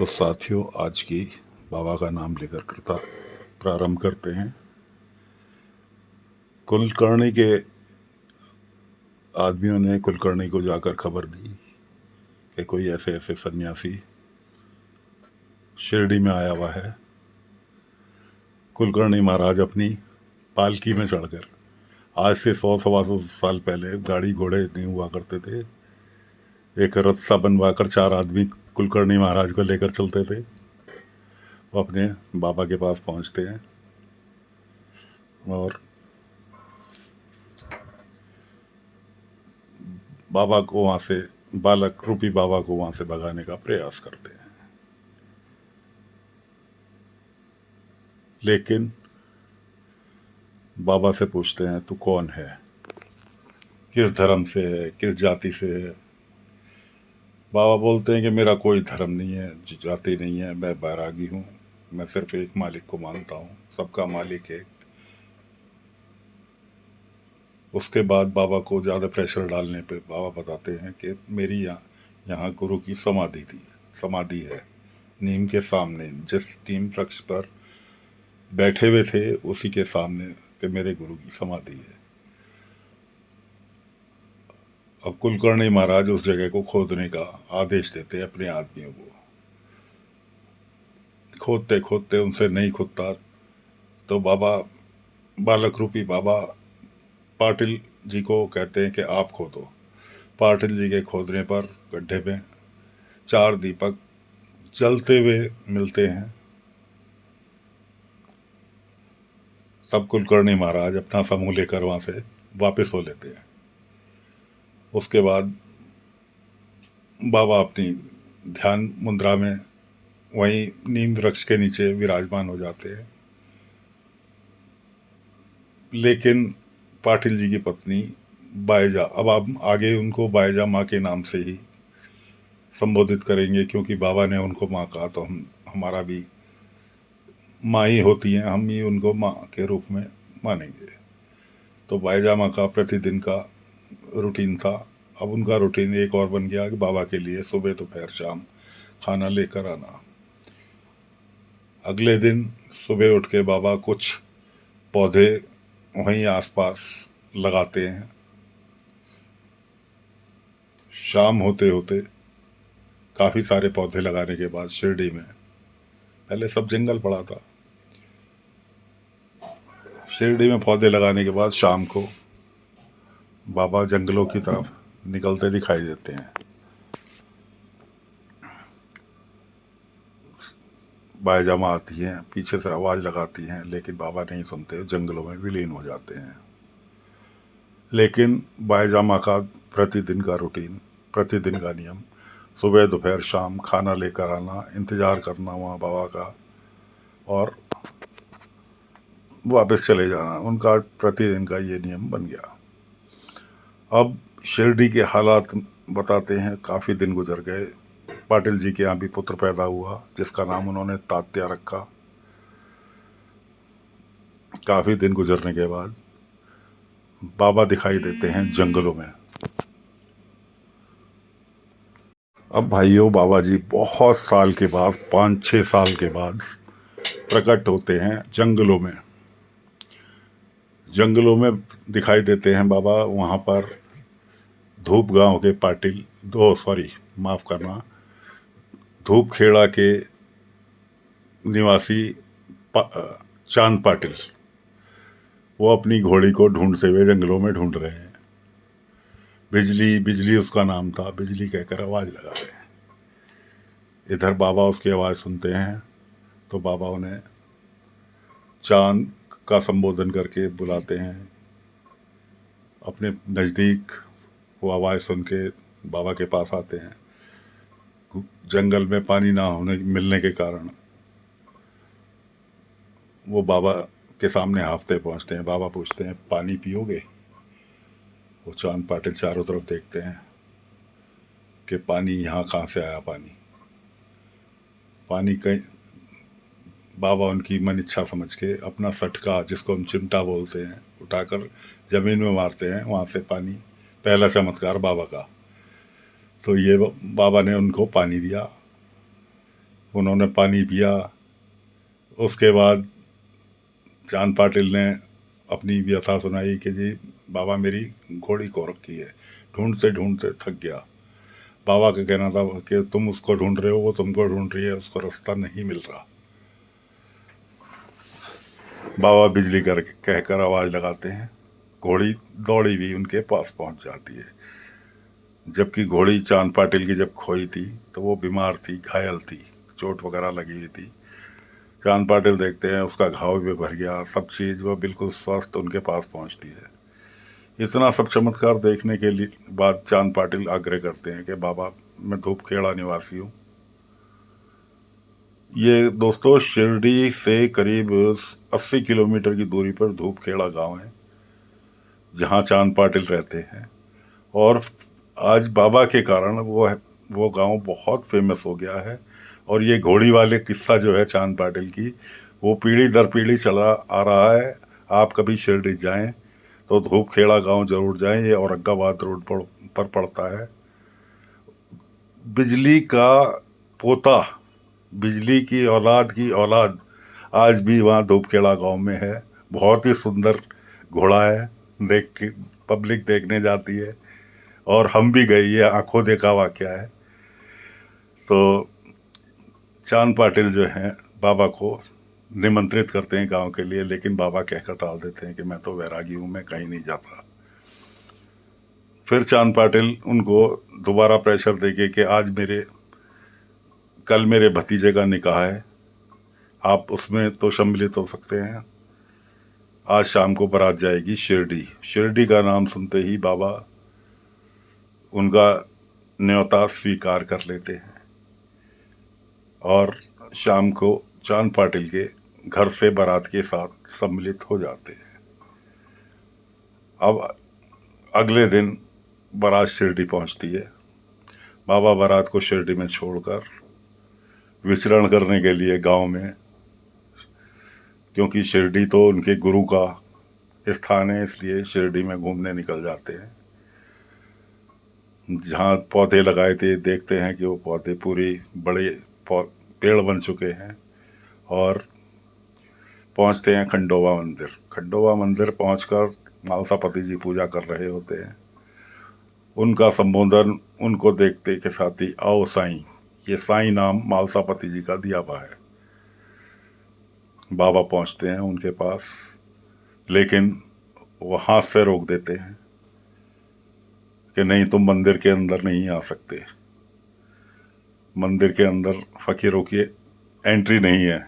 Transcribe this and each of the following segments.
तो साथियों, आज की बाबा का नाम लेकर कृता प्रारंभ करते हैं। कुलकर्णी के आदमियों ने कुलकर्णी को जाकर खबर दी कि कोई ऐसे ऐसे सन्यासी शिरडी में आया हुआ है। कुलकर्णी महाराज अपनी पालकी में चढ़कर, आज से 100-125 साल पहले गाड़ी घोड़े नहीं हुआ करते थे, एक रथ सा बनवाकर 4 आदमी कुलकर्णी महाराज को लेकर चलते थे। वो अपने बाबा के पास पहुंचते हैं और बाबा को वहाँ से, बालक रूपी बाबा को वहाँ से भगाने का प्रयास करते हैं। लेकिन बाबा से पूछते हैं, तू कौन है, किस धर्म से है, किस जाति से है। बाबा बोलते हैं कि मेरा कोई धर्म नहीं है, जाति नहीं है, मैं बैरागी हूँ, मैं सिर्फ एक मालिक को मानता हूँ, सबका मालिक एक। उसके बाद बाबा को ज़्यादा प्रेशर डालने पे बाबा बताते हैं कि मेरी यहाँ गुरु की समाधि है, नीम के सामने, जिस नीम वृक्ष पर बैठे हुए थे उसी के सामने कि मेरे गुरु की समाधि है। अब कुलकर्णी महाराज उस जगह को खोदने का आदेश देते हैं अपने आदमियों को। खोदते खोदते उनसे नहीं खुदता तो बाबा, बालक रूपी बाबा पाटिल जी को कहते हैं कि आप खोदो। पाटिल जी के खोदने पर गड्ढे में 4 दीपक जलते हुए मिलते हैं। तब कुलकर्णी महाराज अपना समूह लेकर वहां से वापस हो लेते हैं। उसके बाद बाबा अपनी ध्यान मुद्रा में वहीं नीम वृक्ष के नीचे विराजमान हो जाते हैं। लेकिन पाटिल जी की पत्नी बायजा, अब आप आगे उनको बायजा माँ के नाम से ही संबोधित करेंगे, क्योंकि बाबा ने उनको माँ कहा तो हमारा भी माँ ही होती हैं, हम ही उनको माँ के रूप में मानेंगे। तो बायजा माँ का प्रतिदिन का रूटीन था। अब उनका रूटीन एक और बन गया कि बाबा के लिए सुबह दोपहर शाम खाना लेकर आना। अगले दिन सुबह उठ के बाबा कुछ पौधे वहीं आसपास लगाते हैं। शाम होते होते काफ़ी सारे पौधे लगाने के बाद शिरडी में, पहले सब जंगल पड़ा था, शिरडी में पौधे लगाने के बाद शाम को बाबा जंगलों की तरफ निकलते दिखाई देते हैं। बायजामा आती हैं, पीछे से आवाज़ लगाती हैं, लेकिन बाबा नहीं सुनते, जंगलों में विलीन हो जाते हैं। लेकिन बायजामा का प्रतिदिन का रूटीन, प्रतिदिन का नियम, सुबह दोपहर शाम खाना लेकर आना, इंतज़ार करना वहाँ बाबा का, और वापस चले जाना, उनका प्रतिदिन का ये नियम बन गया। अब शिरडी के हालात बताते हैं। काफ़ी दिन गुजर गए। पाटिल जी के यहाँ भी पुत्र पैदा हुआ जिसका नाम उन्होंने तात्या रखा। काफ़ी दिन गुजरने के बाद बाबा दिखाई देते हैं जंगलों में। अब भाइयों, बाबा जी बहुत साल के बाद, 5-6 साल के बाद प्रकट होते हैं जंगलों में। जंगलों में दिखाई देते हैं बाबा। वहाँ पर धूप गांव के पाटिल, माफ़ करना, धूप खेड़ा के निवासी चांद पाटिल, वो अपनी घोड़ी को ढूंढते हुए जंगलों में ढूंढ रहे हैं। बिजली, बिजली उसका नाम था, बिजली कहकर आवाज़ लगा रहे हैं। इधर बाबा उसकी आवाज़ सुनते हैं तो बाबा उन्हें चांद का संबोधन करके बुलाते हैं अपने नज़दीक। वो आवाज़ सुन के बाबा के पास आते हैं। जंगल में पानी ना मिलने के कारण वो बाबा के सामने हाफते पहुंचते हैं। बाबा पूछते हैं, पानी पियोगे? वो चांद पाटिल चारों तरफ देखते हैं कि पानी यहाँ कहाँ से आया। पानी कहीं, बाबा उनकी मन इच्छा समझ के अपना सटका, जिसको हम चिमटा बोलते हैं, उठाकर ज़मीन में मारते हैं। वहाँ से पानी, पहला चमत्कार बाबा का। तो ये बाबा ने उनको पानी दिया। उन्होंने पानी पिया। उसके बाद चांद पाटिल ने अपनी व्यथा सुनाई कि जी बाबा मेरी घोड़ी खो रखी है, ढूंढते ढूंढते थक गया। बाबा का कहना था कि तुम उसको ढूंढ रहे हो, वो तुमको ढूंढ रही है, उसको रास्ता नहीं मिल रहा। बाबा बिजली कर कहकर आवाज़ लगाते हैं, घोड़ी दौड़ी भी उनके पास पहुंच जाती है। जबकि घोड़ी चांद पाटिल की जब खोई थी तो वो बीमार थी, घायल थी, चोट वगैरह लगी हुई थी। चांद पाटिल देखते हैं उसका घाव भी भर गया, सब चीज़ वो बिल्कुल स्वस्थ उनके पास पहुंचती है। इतना सब चमत्कार देखने के लिए बाद चांद पाटिल आग्रह करते हैं कि बाबा मैं धूपखेड़ा निवासी हूँ। ये दोस्तों शिरडी से करीब 80 किलोमीटर की दूरी पर धूपखेड़ा गांव है, जहां चांद पाटिल रहते हैं। और आज बाबा के कारण वो गांव बहुत फेमस हो गया है। और ये घोड़ी वाले किस्सा जो है चांद पाटिल की, वो पीढ़ी दर पीढ़ी चला आ रहा है। आप कभी शिरडी जाएं तो धूपखेड़ा गांव जरूर जाएं, ये औरंगाबाद रोड पर पड़ता है। बिजली का पोता, बिजली की औलाद आज भी वहाँ धूपखेड़ा गांव में है। बहुत ही सुंदर घोड़ा है, देख के पब्लिक देखने जाती है, और हम भी गए, ये आंखों देखा वाकया है। तो चांद पाटिल जो हैं बाबा को निमंत्रित करते हैं गांव के लिए, लेकिन बाबा कहकर टाल देते हैं कि मैं तो वैरागी हूँ, मैं कहीं नहीं जाता। फिर चांद पाटिल उनको दोबारा प्रेशर देके कि कल मेरे भतीजे का निकाह है, आप उसमें तो सम्मिलित हो सकते हैं। आज शाम को बारात जाएगी शिरडी। शिरडी का नाम सुनते ही बाबा उनका न्योता स्वीकार कर लेते हैं और शाम को चांद पाटिल के घर से बारात के साथ सम्मिलित हो जाते हैं। अब अगले दिन बारात शिरडी पहुंचती है। बाबा बारात को शिरडी में छोड़कर विचरण करने के लिए गांव में, क्योंकि शिरडी तो उनके गुरु का स्थान है, इसलिए शिरडी में घूमने निकल जाते हैं। जहाँ पौधे लगाए थे देखते हैं कि वो पौधे पूरे बड़े पेड़ बन चुके हैं। और पहुँचते हैं खंडोबा मंदिर। खंडोबा मंदिर पहुँचकर मालसापति जी पूजा कर रहे होते हैं। उनका संबोधन उनको देखते के साथ ही, आओ साईं, ये साईं नाम मालसापति जी का दिया हुआ है। बाबा पहुँचते हैं उनके पास, लेकिन वो हाथ से रोक देते हैं कि नहीं, तुम मंदिर के अंदर नहीं आ सकते, मंदिर के अंदर फकीरों की एंट्री नहीं है।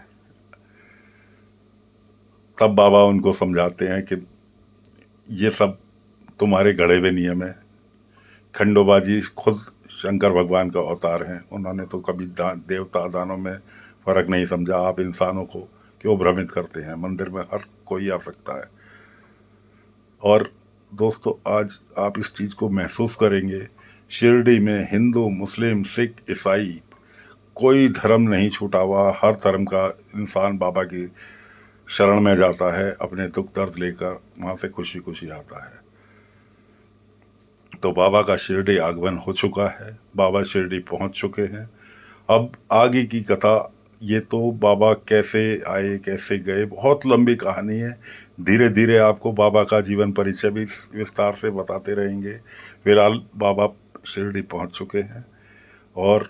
तब बाबा उनको समझाते हैं कि ये सब तुम्हारे गढ़े हुए नियम है। खंडोबा जी खुद शंकर भगवान का अवतार हैं, उन्होंने तो कभी देवता दानों में फ़र्क नहीं समझा। आप इंसानों को क्यों भ्रमित करते हैं, मंदिर में हर कोई आ सकता है। और दोस्तों आज आप इस चीज़ को महसूस करेंगे, शिरडी में हिंदू, मुस्लिम, सिख, ईसाई कोई धर्म नहीं छूटा हुआ। हर धर्म का इंसान बाबा की शरण में जाता है, अपने दुख दर्द लेकर वहाँ से खुशी खुशी आता है। तो बाबा का शिरडी आगमन हो चुका है, बाबा शिरडी पहुँच चुके हैं। अब आगे की कथा, ये तो बाबा कैसे आए कैसे गए बहुत लंबी कहानी है। धीरे धीरे आपको बाबा का जीवन परिचय भी विस्तार से बताते रहेंगे। फिलहाल बाबा शिरडी पहुंच चुके हैं और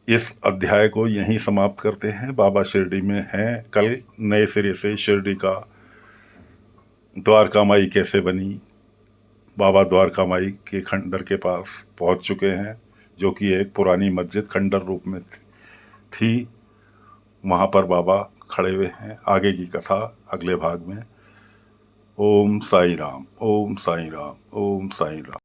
इस अध्याय को यहीं समाप्त करते हैं। बाबा शिरडी में हैं, कल नए सिरे से शिरडी का द्वारका माई कैसे बनी, बाबा द्वारका माई के खंडर के पास पहुंच चुके हैं, जो कि एक पुरानी मस्जिद खंडर रूप में थी। वहाँ पर बाबा खड़े हुए हैं। आगे की कथा अगले भाग में। ओम साईं राम, ओम साईं राम, ओम साईं राम।